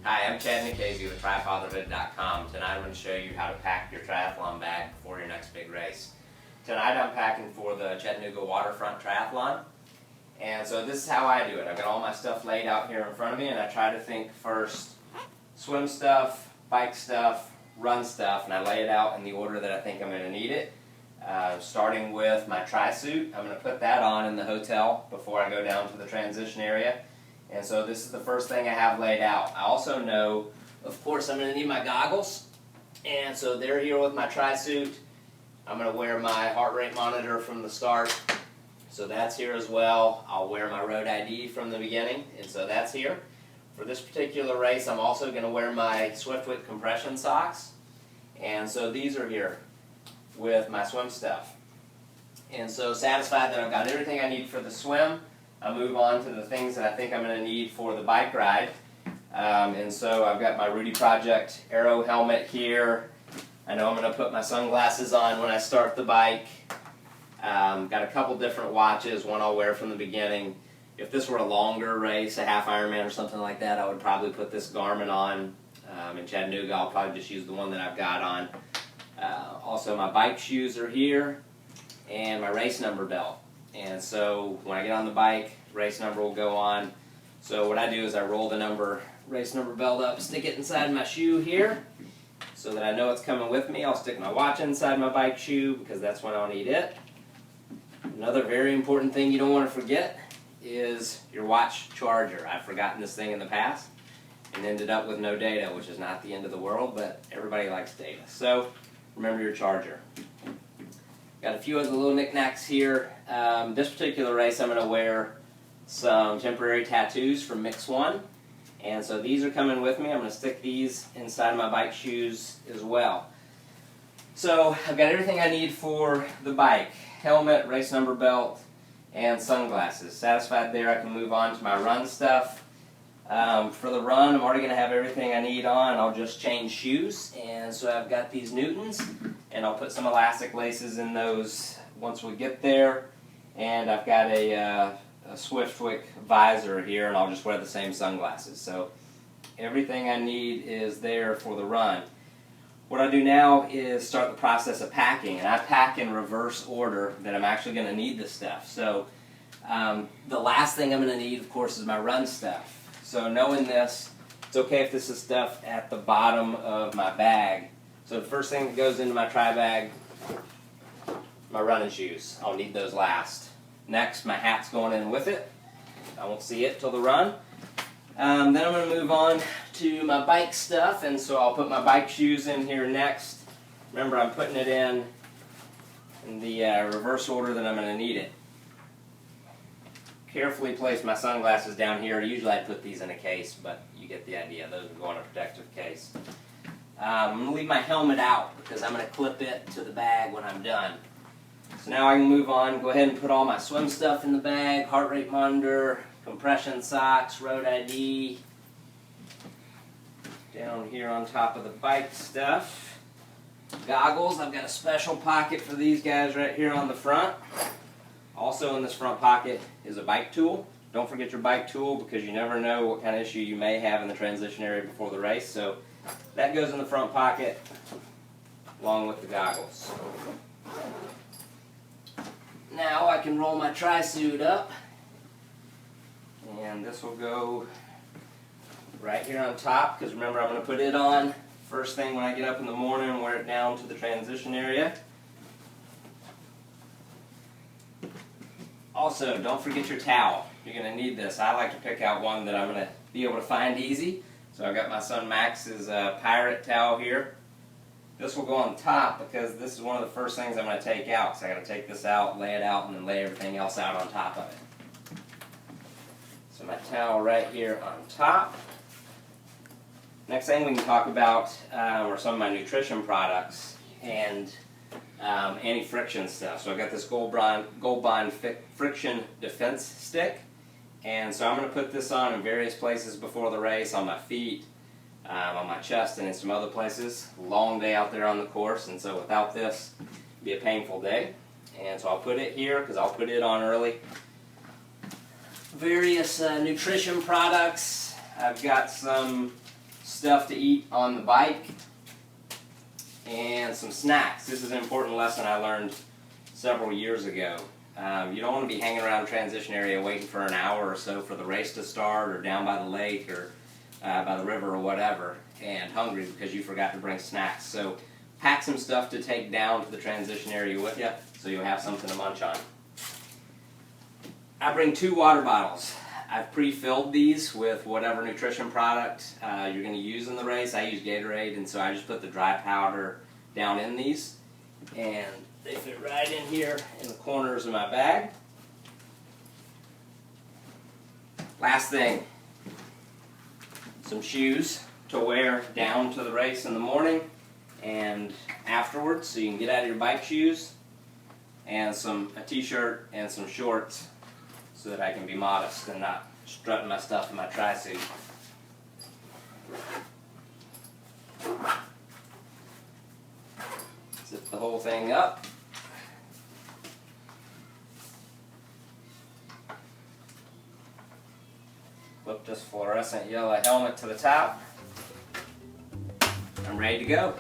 Hi, I'm Chad Nicasey with TryFatherhood.com. Tonight I'm going to show you how to pack your triathlon bag for your next big race. Tonight I'm packing for the Chattanooga Waterfront Triathlon. And so this is how I do it. I've got all my stuff laid out here in front of me, and I try to think first swim stuff, bike stuff, run stuff, and I lay it out in the order that I think I'm going to need it. Starting with my tri-suit, I'm going to put that on in the hotel before I go down to the transition area. And so this is the first thing I have laid out. I also know, of course, I'm going to need my goggles. And so they're here with my tri-suit. I'm going to wear my heart rate monitor from the start. So that's here as well. I'll wear my road ID from the beginning, and so that's here. For this particular race, I'm also going to wear my Swiftwick compression socks. And so these are here with my swim stuff. And so satisfied that I've got everything I need for the swim, I move on to the things that I think I'm going to need for the bike ride. And so I've got my Rudy Project Aero helmet here. I know I'm going to put my sunglasses on when I start the bike. Got a couple different watches, one I'll wear from the beginning. If this were a longer race, a half Ironman or something like that, I would probably put this Garmin on. In Chattanooga, I'll probably just use the one that I've got on. Also, my bike shoes are here, and my race number belt. And so when I get on the bike, race number will go on. So what I do is I roll the race number belt up, stick it inside my shoe here, so that I know it's coming with me. I'll stick my watch inside my bike shoe because that's when I'll need it. Another very important thing you don't want to forget is your watch charger. I've forgotten this thing in the past and ended up with no data, which is not the end of the world, but everybody likes data. So remember your charger. Got a few other little knickknacks here. This particular race I'm going to wear some temporary tattoos from Mix One. And so these are coming with me. I'm going to stick these inside of my bike shoes as well. So I've got everything I need for the bike. Helmet, race number belt, and sunglasses. Satisfied there, I can move on to my run stuff. For the run, I'm already going to have everything I need on. I'll just change shoes. And so I've got these Newtons, and I'll put some elastic laces in those once we get there. And I've got a Swiftwick visor here, and I'll just wear the same sunglasses. So everything I need is there for the run. What I do now is start the process of packing, and I pack in reverse order that I'm actually going to need this stuff. So the last thing I'm going to need, of course, is my run stuff. So knowing this, it's okay if this is stuff at the bottom of my bag. So the first thing that goes into my tri bag, my running shoes. I'll need those last. Next, my hat's going in with it. I won't see it till the run. Then I'm going to move on to my bike stuff, and so I'll put my bike shoes in here next. Remember, I'm putting it in the reverse order that I'm going to need it. Carefully place my sunglasses down here. Usually I put these in a case, but you get the idea. Those will go in a protective case. I'm going to leave my helmet out because I'm going to clip it to the bag when I'm done. So now I can move on, go ahead and put all my swim stuff in the bag, heart rate monitor, compression socks, road ID, down here on top of the bike stuff. Goggles, I've got a special pocket for these guys right here on the front. Also in this front pocket is a bike tool. Don't forget your bike tool because you never know what kind of issue you may have in the transition area before the race. So that goes in the front pocket along with the goggles. Now I can roll my tri-suit up, and this will go right here on top because remember I'm going to put it on first thing when I get up in the morning and wear it down to the transition area. Also, don't forget your towel. You're going to need this. I like to pick out one that I'm going to be able to find easy. So I've got my son Max's Pirate towel here. This will go on top because this is one of the first things I'm going to take out. So I got to take this out, lay it out, and then lay everything else out on top of it. So my towel right here on top. Next thing we can talk about are some of my nutrition products and anti-friction stuff. So I've got this Gold Bond Friction Defense Stick. And so I'm going to put this on in various places before the race, on my feet, on my chest, and in some other places. Long day out there on the course, and so without this, it'd be a painful day. And so I'll put it here because I'll put it on early. Various nutrition products. I've got some stuff to eat on the bike, and some snacks. This is an important lesson I learned several years ago. You don't want to be hanging around a transition area waiting for an hour or so for the race to start, or down by the lake or by the river or whatever, and hungry because you forgot to bring snacks. So pack some stuff to take down to the transition area with you so you'll have something to munch on. I bring 2 water bottles. I've pre-filled these with whatever nutrition product you're going to use in the race. I use Gatorade, and so I just put the dry powder down in these, and they fit right in here in the corners of my bag. Last thing, some shoes to wear down to the race in the morning and afterwards, so you can get out of your bike shoes, and a t-shirt and some shorts so that I can be modest and not strutting my stuff in my tri-suit. Zip the whole thing up. Flip this fluorescent yellow helmet to the top. I'm ready to go.